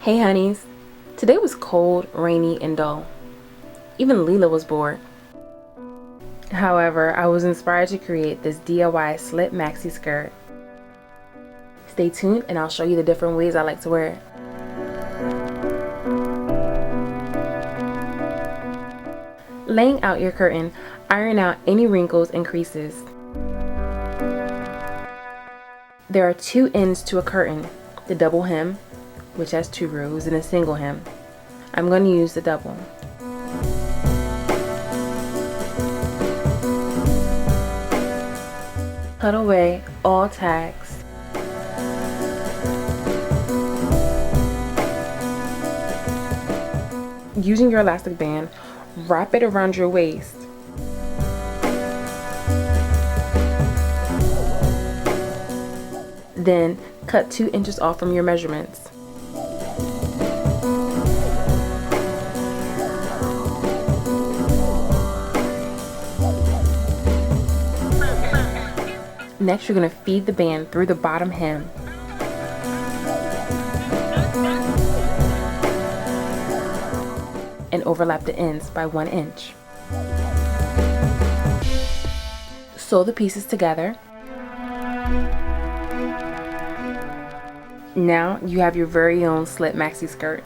Hey honeys, today was cold, rainy, and dull. Even Leela was bored. However, I was inspired to create this DIY slit maxi skirt. Stay tuned and I'll show you the different ways I like to wear it. Laying out your curtain, iron out any wrinkles and creases. There are two ends to a curtain, the double hem, which has 2 rows, and a single hem. I'm going to use the double. Cut away all tags. Using your elastic band, wrap it around your waist. Then cut 2 inches off from your measurements. Next, you're going to feed the band through the bottom hem. And overlap the ends by 1 inch. Sew the pieces together. Now you have your very own slit maxi skirt.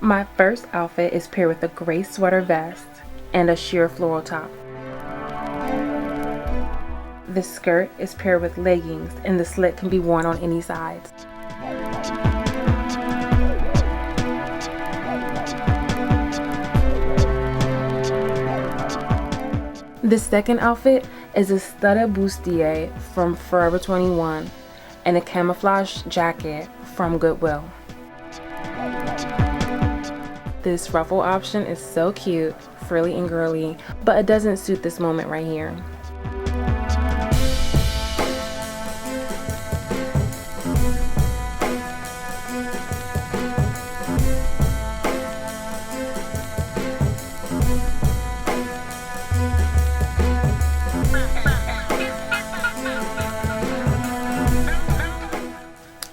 My first outfit is paired with a gray sweater vest and a sheer floral top. The skirt is paired with leggings and the slit can be worn on any sides. The second outfit is a studded bustier from Forever 21 and a camouflage jacket from Goodwill. This ruffle option is so cute, frilly and girly, but it doesn't suit this moment right here.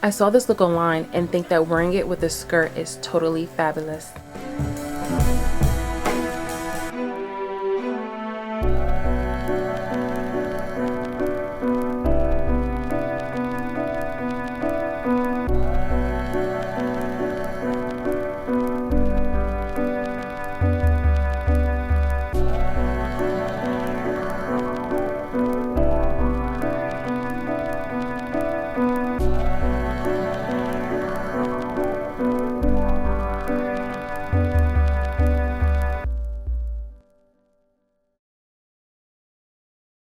I saw this look online and think that wearing it with a skirt is totally fabulous.